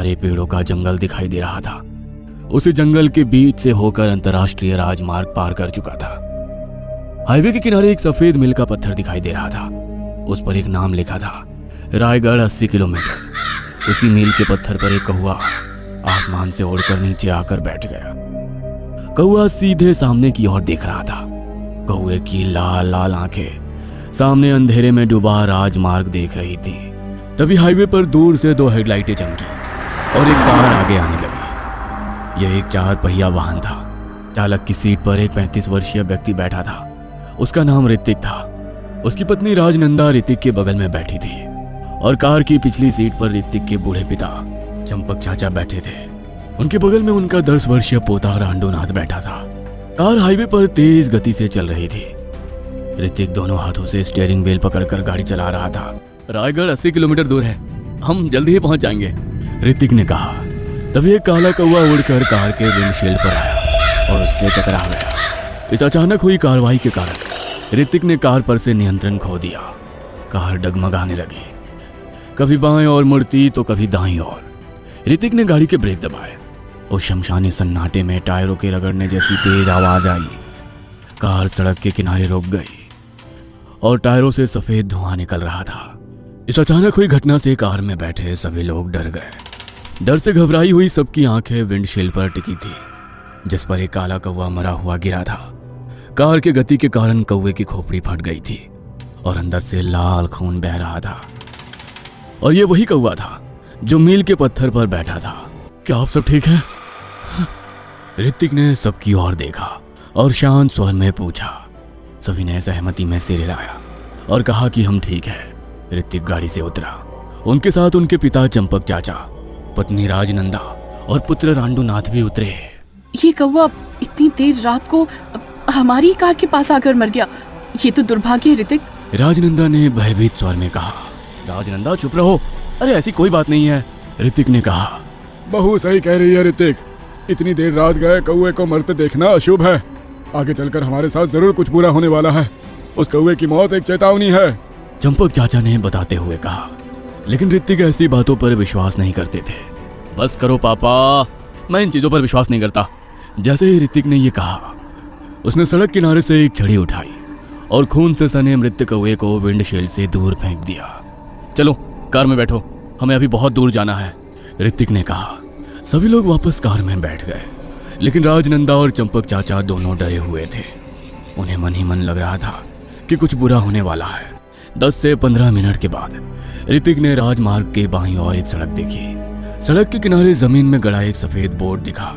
हरे पेड़ों का जंगल दिखाई दे रहा था। उसे जंगल के बीच से होकर अंतर्राष्ट्रीय राजमार्ग पार कर चुका था। हाईवे के किनारे एक सफेद मील का पत्थर दिखाई दे रहा था। उस पर एक नाम लिखा था, रायगढ़ 80 किलोमीटर। उसी मील के पत्थर पर एक कौवा आसमान से उड़कर नीचे आकर बैठ गया। कौवा सीधे सामने की ओर देख रहा था। कौवे की लाल लाल आंखें सामने अंधेरे में डूबा राजमार्ग देख रही थी। तभी हाईवे पर दूर से 2 हेडलाइटें चमकी और एक कार आगे आने लगी। यह एक 4 पहिया वाहन था। चालक की सीट पर एक 35 वर्षीय व्यक्ति बैठा था। उसका नाम ऋतिक था। उसकी पत्नी राजनंदा ऋतिक के बगल में बैठी थी और कार की पिछली सीट पर ऋतिक के बूढ़े पिता चंपक चाचा बैठे थे। उनके बगल में उनका 10 वर्षीय पोता रांडूनाथ बैठा था। कार हाईवे पर तेज गति से चल रही थी। ऋतिक दोनों हाथों से स्टीयरिंग व्हील पकड़कर गाड़ी चला रहा था। रायगढ़ 80 किलोमीटर दूर है, हम जल्दी ही पहुंच जाएंगे, ऋतिक ने कहा। तभी एक काला कौवा उड़कर कार के विंडशील्ड पर आया और उससे टकरा गया। इस अचानक हुई कार्रवाई के कारण ऋतिक ने कार पर से नियंत्रण खो दिया। कार डगमगाने लगी, कभी बाएं ओर मुड़ती तो कभी दाईं ओर। ऋतिक ने गाड़ी के ब्रेक दबाए। उस शमशानी सन्नाटे में टायरों के रगड़ने जैसी तेज आवाज आई। कार सड़क के किनारे रुक गई और टायरों से सफेद धुआं निकल रहा था। इस अचानक हुई घटना से कार में बैठे सभी लोग डर गए। डर से घबराई हुई सबकी आंखें विंडशील्ड पर टिकी थी, जिस पर एक काला कौवा मरा हुआ गिरा था। कार के गति के कारण कौवे की खोपड़ी फट गई थी और अंदर से लाल खून बह रहा था। और ये वही कौवा था जो मील के पत्थर पर बैठा था। क्या आप सब ठीक हैं? ऋतिक ने सबकी ओर देखा और शांत स्वर में पूछा। सभी ने सहमति में सिर हिलाया और कहा कि हम ठीक है। ऋतिक गाड़ी से उतरा। उनके साथ उनके पिता चंपक चाचा, पत्नी राजनंदा और पुत्र रांडूनाथ भी उतरे। ये कौवा इतनी देर रात को हमारी कार के पास आकर मर गया, ये तो दुर्भाग्य है ऋतिक, राजनंदा ने भयभीत स्वर में कहा। राजनंदा चुप रहो, अरे ऐसी कोई बात नहीं है, ऋतिक ने कहा। बहू सही कह रही है ऋतिक, इतनी देर रात गए कौवे को मरते देखना अशुभ है। आगे चलकर हमारे साथ जरूर कुछ बुरा होने वाला है। उस कौवे की मौत एक चेतावनी है, चंपक चाचा ने बताते हुए कहा। लेकिन ऋतिक ऐसी बातों पर विश्वास नहीं करते थे। बस करो पापा, मैं इन चीजों पर विश्वास नहीं करता। जैसे ही ऋतिक ने यह कहा, उसने सड़क किनारे से एक छड़ी उठाई और खून से सने मृत कौवे को विंडशील्ड से दूर फेंक दिया। चलो कार में बैठो, हमें अभी बहुत दूर जाना है, ऋतिक ने कहा। सभी लोग वापस कार में बैठ गए, लेकिन राजनंदा और चंपक चाचा दोनों डरे हुए थे। उन्हें मन ही मन लग रहा था कि कुछ बुरा होने वाला है। 10 से 15 मिनट के बाद ऋतिक ने राजमार्ग के बाईं ओर एक सड़क देखी। सड़क के किनारे जमीन में गड़ा एक सफेद बोर्ड दिखा,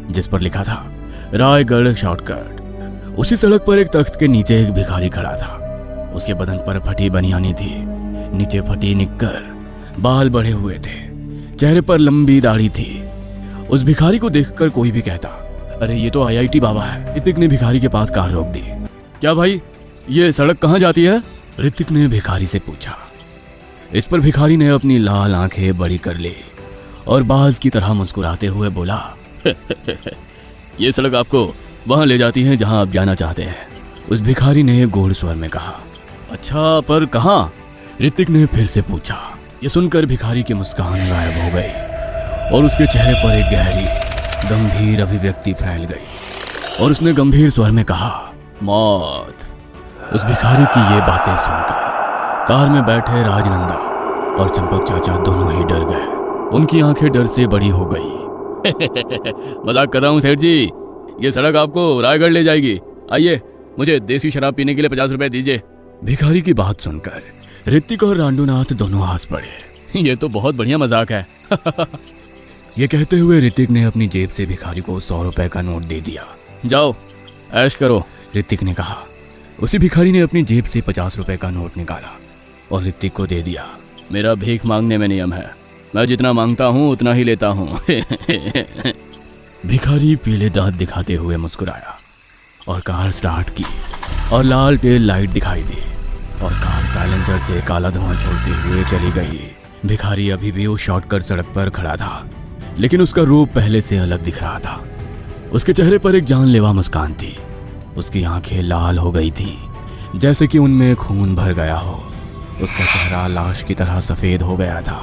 जिस पर लिखा था रायगढ़ शॉर्टकट। उसी सड़क पर एक तख्त के नीचे एक भिखारी खड़ा था। उसके बदन पर फटी बनियानी थी, नीचे फटी निक्कर, बाल बढ़े हुए थे, चेहरे पर लंबी दाढ़ी थी। उस भिखारी को देखकर कोई भी कहता, अरे ये तो IIT बाबा है। ऋतिक ने भिखारी के पास कार रोक दी। क्या भाई, ये सड़क कहाँ जाती है? ऋतिक ने भिखारी से पूछा। इस पर भिखारी ने अपनी लाल आंखें बड़ी कर ली और बाज की तरह मुस्कुराते हुए बोला, ये सड़क आपको वहां ले जाती है जहां आप जाना चाहते हैं। उस भिखारी ने गूढ़ स्वर में कहा। अच्छा, पर कहाँ? ऋतिक ने फिर से पूछा। ये सुनकर भिखारी की मुस्कान गायब हो गई और उसके चेहरे पर एक गहरी गंभीर अभिव्यक्ति फैल गई और उसने गंभीर स्वर में कहा, मौत। उस भिखारी की ये बातें सुनकर कार में बैठे राजनंदा और चंपक चाचा दोनों ही डर गए। उनकी आंखें डर से बड़ी हो गई। मजाक कर रहा हूँ सेठ जी, ये सड़क आपको रायगढ़ ले जाएगी। आइए, मुझे देसी शराब पीने के लिए 50 रुपए दीजिए। भिखारी की बात सुनकर ऋतिक और रांडूनाथ दोनों हंस पड़े। ये तो बहुत बढ़िया मजाक है। ये कहते हुए ऋतिक ने अपनी जेब से भिखारी को 100 रुपए का नोट दे दिया। जाओ ऐश करो, ऋतिक ने कहा। उसी भिखारी ने अपनी जेब से 50 रुपए का नोट निकाला और ऋतिक को दे दिया। मेरा भीख मांगने में नियम है, मैं जितना मांगता हूँ उतना ही लेता हूँ। भिखारी पीले दांत दिखाते हुए मुस्कुराया और कार स्टार्ट की और लाल टेल लाइट दिखाई दी और कार साइलेंसर से काला धुआं छोड़ते हुए चली गई। भिखारी अभी भी उस शॉर्टकट सड़क पर खड़ा था, लेकिन उसका रूप पहले से अलग दिख रहा था। उसके चेहरे पर एक जानलेवा मुस्कान थी। उसकी आंखें लाल हो गई थी, जैसे कि उनमें खून भर गया हो। उसका चेहरा लाश की तरह सफ़ेद हो गया था।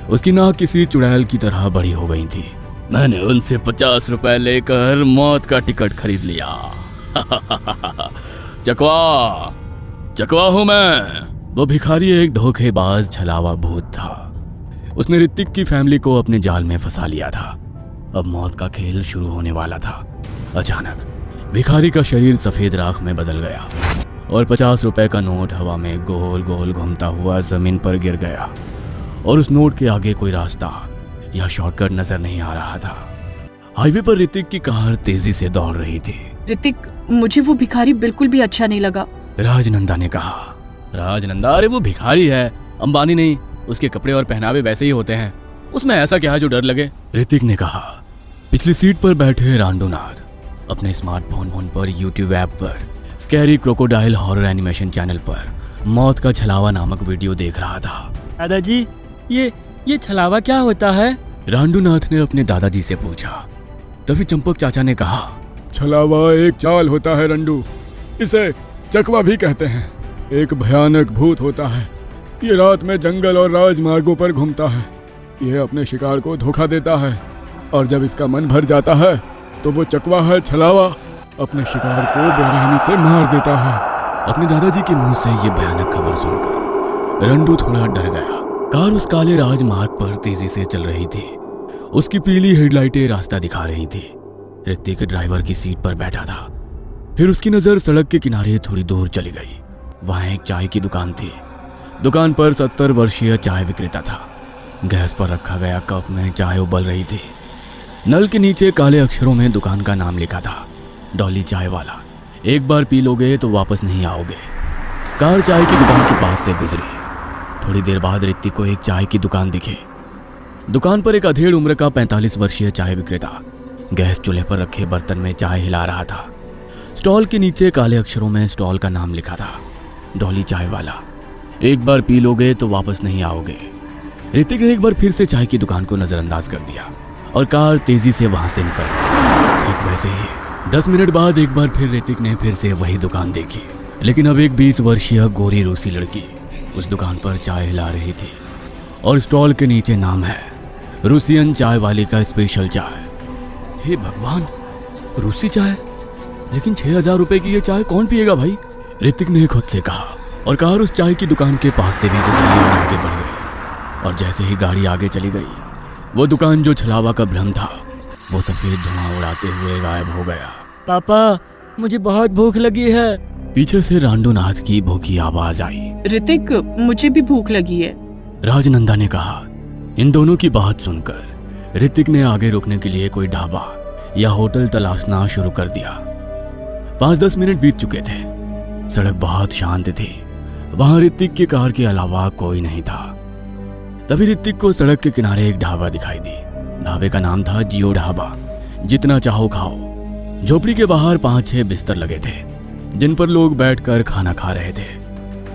उसकी नाक किसी चुड़ैल की तरह बड़ी हो गई थी। मैंने उनसे 50 रुपए लेकर मौत का टिकट खरीद लिया। चकवा चकवा हूं मैं। वो भिखारी एक धोखेबाज छलावा भूत था। उसने ऋतिक की फैमिली को अपने जाल में फंसा लिया था। अब मौत का खेल शुरू होने वाला था। अचानक भिखारी का शरीर सफेद राख में बदल गया और 50 रुपए का नोट हवा में गोल गोल घूमता हुआ जमीन पर गिर गया। और उस नोट के आगे कोई रास्ता या शॉर्टकट नजर नहीं आ रहा था। हाईवे पर ऋतिक की कार तेजी से दौड़ रही थी। ऋतिक, मुझे वो भिखारी बिल्कुल भी अच्छा नहीं लगा। राजनंदा ने कहा। राजनंदा? अरे वो भिखारी है, अंबानी नहीं। उसके कपड़े और पहनावे वैसे ही होते हैं, उसमें ऐसा क्या है जो डर लगे? ऋतिक ने कहा। पिछली सीट पर बैठे रांडूनाथ अपने स्मार्टफोन पर यूट्यूब ऐप पर scary crocodile horror animation channel पर मौत का छलावा नामक वीडियो देख रहा था। दादाजी, ये छलावा क्या होता है? रांडूनाथ ने अपने दादाजी से पूछा। तभी चंपक चाचा ने कहा, छलावा एक चाल होता है रंडू, इसे चकवा भी कहते हैं। एक भयानक भूत होता है। ये रात में जंगल और राजमार्गों पर घूमता है। ये अपने शिकार को धोखा देता है और जब इसका मन भर जाता है तो वो चकवा है छलावा अपने शिकार को बेरहमी से मार देता है। अपने दादाजी के मुंह से ये भयानक खबर सुनकर रंडू थोड़ा डर गया। कार उस काले राजमार्ग पर तेजी से चल रही थी। उसकी पीली हेडलाइटें रास्ता दिखा रही थी। ऋतिक ड्राइवर की सीट पर बैठा था। फिर उसकी नजर सड़क के किनारे थोड़ी दूर चली गई। वहां एक चाय की दुकान थी। दुकान पर 70 वर्षीय चाय विक्रेता था। गैस पर रखा गया कप में चाय उबल रही थी। नल के नीचे काले अक्षरों में दुकान का नाम लिखा था, डॉली चाय वाला। एक बार पी लोगे तो वापस नहीं आओगे। कार चाय की दुकान के पास से गुजरी। थोड़ी देर बाद ऋतिक को एक चाय की दुकान दिखी। दुकान पर एक अधेड़ उम्र का 45 वर्षीय चाय विक्रेता गैस चूल्हे पर रखे बर्तन में चाय हिला रहा था। स्टॉल के नीचे काले अक्षरों में स्टॉल का नाम लिखा था, डॉली चाय वाला। एक बार पी लोगे तो वापस नहीं आओगे। ऋतिक ने एक बार फिर से चाय की दुकान को नजरअंदाज कर दिया और कार तेजी से वहां से निकल गई। ठीक वैसे ही 10 मिनट बाद एक बार फिर ऋतिक ने फिर से वही दुकान देखी, लेकिन अब एक 20 वर्षीय गोरी रूसी लड़की उस दुकान पर चाय हिला रही थी और स्टॉल के नीचे नाम है, रूसियन चाय वाली का स्पेशल चाय। हे भगवान, रूसी चाय? लेकिन 6000 रुपए की ये चाय कौन पिएगा भाई? ऋतिक ने खुद से कहा और कार उस चाय की दुकान के पास से भी गुजरी और आगे बढ़ गई। और जैसे ही गाड़ी आगे चली गई, वो दुकान जो छलावा का भ्रम था वो सफेद धुआं उड़ाते हुए गायब हो गया। पापा, मुझे बहुत भूख लगी है। पीछे से रांडूनाथ की भूखी आवाज आई। ऋतिक, मुझे भी भूख लगी है। राजनंदा ने कहा। इन दोनों की बात सुनकर ऋतिक ने आगे रुकने के लिए कोई ढाबा या होटल तलाशना शुरू कर दिया। 5-10 मिनट बीत चुके थे। सड़क बहुत शांत थी। वहां ऋतिक की कार के अलावा कोई नहीं था। तभी ऋतिक को सड़क के किनारे एक ढाबा दिखाई दी। ढाबे का नाम था जियो ढाबा, जितना चाहो खाओ। झोपड़ी के बाहर 5-6 बिस्तर लगे थे जिन पर लोग बैठकर खाना खा रहे थे।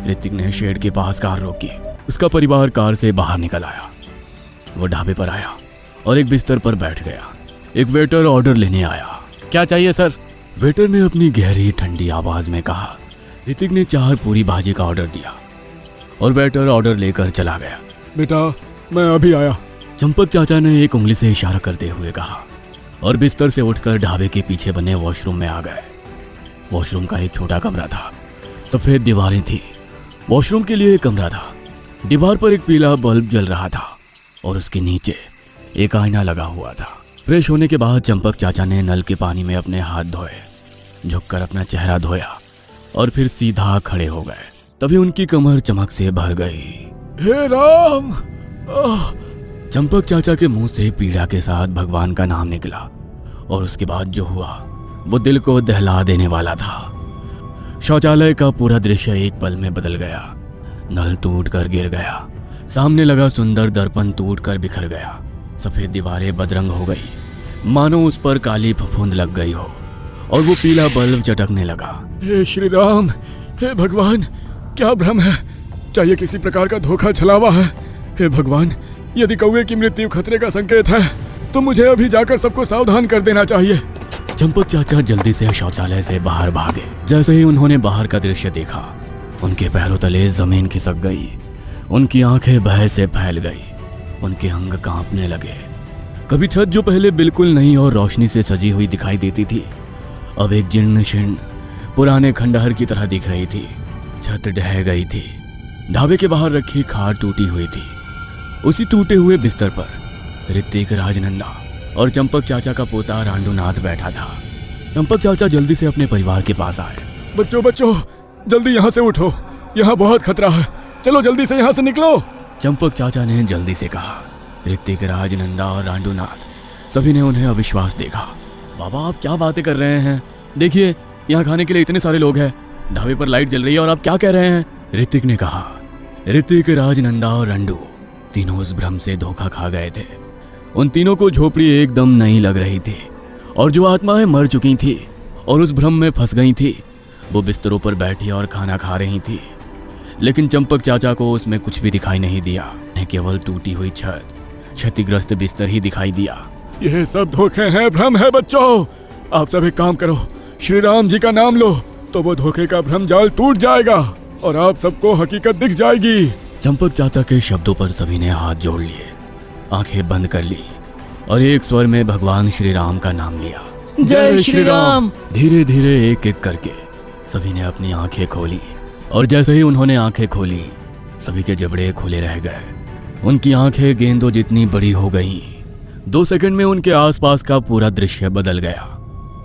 ऋतिक ने शेड के पास कार रोकी। उसका परिवार कार से बाहर निकल आया। वो ढाबे पर आया और एक बिस्तर पर बैठ गया। एक वेटर ऑर्डर लेने आया। क्या चाहिए सर? वेटर ने अपनी गहरी ठंडी आवाज में कहा। ऋतिक ने 4 पूरी भाजी का ऑर्डर दिया और वेटर ऑर्डर लेकर चला गया। बेटा, मैं अभी आया। चंपक चाचा ने एक उंगली से इशारा करते हुए कहा और बिस्तर से उठकर ढाबे के पीछे बने वॉशरूम में आ गए। वॉशरूम का एक छोटा कमरा था। सफेद दीवारें थी। वॉशरूम के लिए एक कमरा था। दीवार पर एक पीला बल्ब जल रहा था और उसके नीचे एक आईना लगा हुआ था। फ्रेश होने के बाद चंपक चाचा ने नल के पानी में अपने हाथ धोए, झुककर अपना चेहरा धोया और फिर सीधा खड़े हो गए। तभी उनकी कमर चमक से भर गई। हे राम! चंपक चाचा के मुंह से पीड़ा के साथ भगवान का नाम निकला और उसके बाद जो हुआ वो दिल को दहला देने वाला था। शौचालय का पूरा दृश्य एक पल में बदल गया। नल टूटकर गिर गया। सामने लगा सुंदर दर्पण टूटकर बिखर गया। सफेद दीवारें बदरंग हो गई, मानो उस पर काली फफूंद लग गई हो और वो पीला बल्ब चटकने लगा। हे श्री राम! हे भगवान! क्या भ्रम है? चाहिए किसी प्रकार का धोखा छलावा है। हे भगवान, यदि कौवे की मृत्यु खतरे का संकेत है तो मुझे अभी जाकर सबको सावधान कर देना चाहिए। चंपक चाचा जल्दी से शौचालय से बाहर भागे। जैसे ही उन्होंने बाहर का दृश्य देखा, उनके पैरों तले जमीन खिसक गई। उनकी आंखें भय से फैल गई। उनके अंग कांपने लगे। कभी छत जो पहले बिल्कुल नई और रोशनी से सजी हुई दिखाई देती थी, अब एक जीर्ण शीर्ण पुराने खंडहर की तरह दिख रही थी। छत ढह गई थी। ढाबे के बाहर रखी खाट टूटी हुई थी। उसी टूटे हुए बिस्तर पर ऋतिक, राजनंदा और चंपक चाचा का पोता रांडूनाथ बैठा था। चंपक चाचा जल्दी से अपने परिवार के पास आए। बच्चों बच्चों, जल्दी यहाँ से उठो, यहाँ बहुत खतरा है, चलो जल्दी से यहाँ से निकलो। चंपक चाचा ने जल्दी से कहा। ऋतिक, राजनंदा और रांडूनाथ सभी ने उन्हें अविश्वास देखा। बाबा, आप क्या बातें कर रहे हैं? देखिए, यहाँ खाने के लिए इतने सारे लोग हैं, ढाबे पर लाइट जल रही है और आप क्या कह रहे हैं? ऋतिक ने कहा। ऋतिक, राजनंदा और रंडू तीनों उस भ्रम से धोखा खा गए थे। उन तीनों को झोपड़ी एकदम नहीं लग रही थी और जो आत्माएं मर चुकी थी और उस भ्रम में फंस गई थी, वो बिस्तरों पर बैठी और खाना खा रही थी। लेकिन चंपक चाचा को उसमें कुछ भी दिखाई नहीं दिया। उन्हें केवल टूटी हुई छत, क्षतिग्रस्त बिस्तर ही दिखाई दिया। यह सब धोखे हैं, भ्रम है बच्चों। आप सब एक काम करो, श्री राम जी का नाम लो तो वो धोखे का भ्रम जाल टूट जाएगा और आप सबको हकीकत दिख जाएगी। चंपक चाचा के शब्दों पर सभी ने हाथ जोड़ लिए, आंखें बंद कर ली और एक स्वर में भगवान श्री राम का नाम लिया। जय श्री राम। धीरे धीरे एक एक करके सभी ने अपनी आंखें खोली और जैसे ही उन्होंने आंखें खोली, सभी के जबड़े खुले रह गए। उनकी आंखें गेंदों जितनी बड़ी हो गईं। 2 सेकंड में उनके आसपास का पूरा दृश्य बदल गया।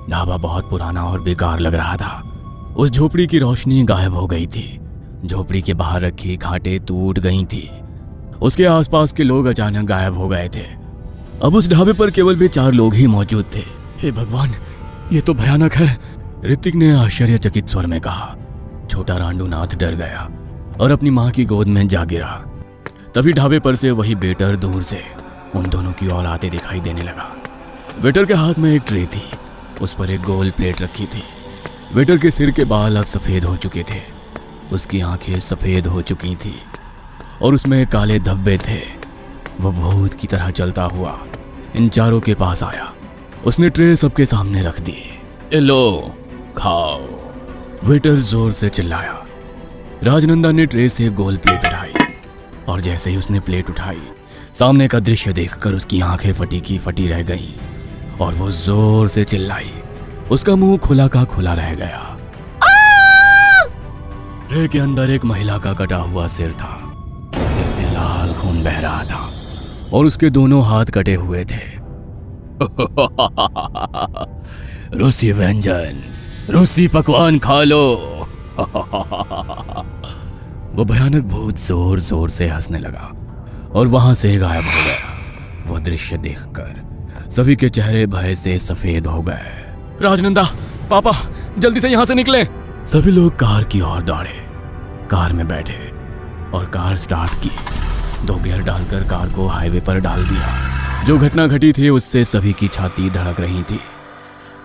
ढाबा बहुत पुराना और बेकार लग रहा था। उस झोपड़ी की रोशनी गायब हो गई थी। झोपड़ी के बाहर रखी खाटें टूट गई थी। उसके आसपास के लोग अचानक गायब हो गए थे। अब उस ढाबे पर केवल भी 4 लोग ही मौजूद थे। हे भगवान, ये तो भयानक है, ऋतिक ने आश्चर्यचकित स्वर में कहा। छोटा रांडूनाथ डर गया और अपनी माँ की गोद में जा गिरा। तभी ढाबे पर से वही वेटर दूर से उन दोनों की ओर आते दिखाई देने लगा। वेटर के हाथ में एक ट्रे थी, उस पर एक गोल प्लेट रखी थी। वेटर के सिर के बाल अब सफ़ेद हो चुके थे, उसकी आंखें सफ़ेद हो चुकी थी और उसमें काले धब्बे थे। वह भूत की तरह चलता हुआ इन 4 के पास आया। उसने ट्रे सबके सामने रख दी। ए लो, खाओ, वेटर जोर से चिल्लाया। राजनंदा ने ट्रे से गोल प्लेट उठाई और जैसे ही उसने प्लेट उठाई, सामने का दृश्य देखकर उसकी आंखें फटी की फटी रह गईं और वो जोर से चिल्लाई। उसका मुंह खुला का खुला रह गया। ट्रे के अंदर एक महिला का कटा हुआ सिर था, सिर से लाल खून बह रहा था और उसके दोनों हाथ कटे हुए थे। रूसी व्यंजन, रूसी पकवान खा लो। वो भयानक भूत जोर जोर से हंसने लगा और वहां से गायब हो गया। वो दृश्य देखकर सभी के चेहरे भय से सफेद हो गए। राजनंदा, पापा, जल्दी से यहाँ से निकलें। सभी लोग कार की ओर दौड़े। कार में बैठे और कार स्टार्ट की। 2 गियर डालकर कार को हाईवे पर डाल दिया। जो घटना घटी थी उससे सभी की छाती धड़क रही थी।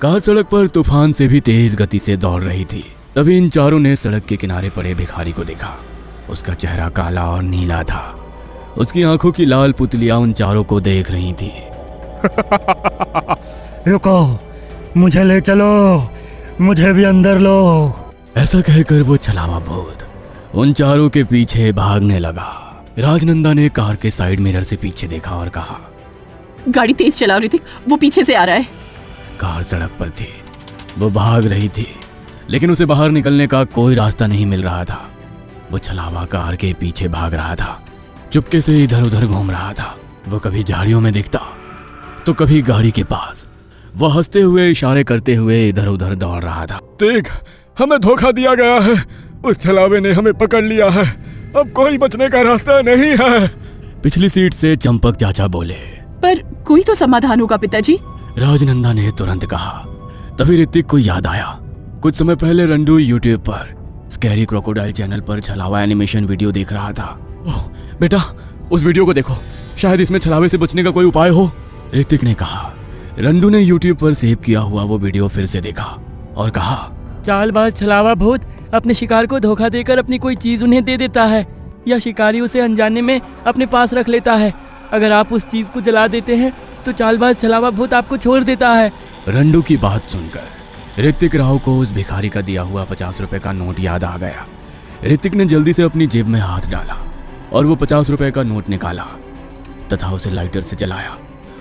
कार सड़क पर तूफान से भी तेज गति से दौड़ रही थी। तभी इन 4 ने सड़क के किनारे पड़े भिखारी को देखा। उसका चेहरा काला और नीला था। उसकी आंखों की लाल पुतलियां उन 4 को देख रही थी। रुको, मुझे ले चलो, मुझे भी अंदर लो। ऐसा कहकर वो छलावा भूत उन 4 के पीछे भागने लगा। राजनंदा ने कार के साइड मिरर से पीछे देखा और कहा, गाड़ी तेज चलाओ ऋतिक, वो पीछे से आ रहा है। कार सड़क पर थी। वो भाग रही थी लेकिन उसे बाहर निकलने का कोई रास्ता नहीं मिल रहा था। वो छलावा कार के पीछे भाग रहा था, चुपके से इधर उधर घूम रहा था। वो कभी झाड़ियों में दिखता तो कभी गाड़ी के पास। वो हंसते हुए इशारे करते हुए इधर उधर दौड़ रहा था। देख, हमें धोखा दिया गया है, उस छलावे ने हमें पकड़ लिया है, अब कोई बचने का रास्ता नहीं है। पिछली सीट से चंपक चाचा बोले, पर कोई तो समाधान होगा पिताजी। राजनंदा ने तुरंत कहा। तभी ऋतिक को याद आया, कुछ समय पहले रंडू यूट्यूब पर स्कैरी क्रोकोडाइल चैनल पर छलावा एनिमेशन वीडियो देख रहा था। ओह बेटा, उस वीडियो को देखो, शायद इसमें छलावे से बचने का कोई उपाय हो, ऋतिक ने कहा। रंडू ने यूट्यूब पर सेव किया हुआ वो वीडियो फिर से देखा और कहा, चालबाज छलावा भूत अपने शिकार को धोखा देकर अपनी कोई चीज उन्हें दे देता है या शिकारी उसे अनजाने में अपने पास रख लेता है। अगर आप उस चीज को जला देते हैं तो चालबाज छलावा भूत आपको छोड़ देता है। रंडू की बात सुनकर ऋतिक राव को उस भिखारी का दिया हुआ 50 रुपए का नोट याद आ गया। ऋतिक ने जल्दी से अपनी जेब में हाथ डाला और वो 50 रुपए का नोट निकाला। तथा उसे लाइटर से जलाया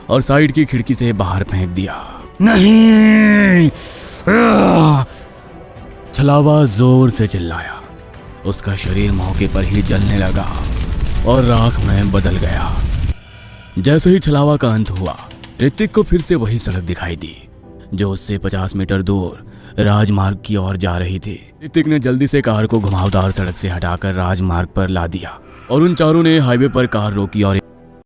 और साइड की खिड़की से बाहर फेंक दिया। नहीं! छलावा जोर से चिल्लाया। उसका शरीर मौके पर ही जलने लगा और राख में बदल गया। जैसे ही छलावा का अंत हुआ, ऋतिक को फिर से वही सड़क दिखाई दी जो उससे 50 मीटर दूर राजमार्ग की ओर जा रही थी। ऋतिक ने जल्दी से कार को घुमावदार सड़क से हटाकर राजमार्ग पर ला दिया और उन चारों ने हाईवे पर कार रोकी और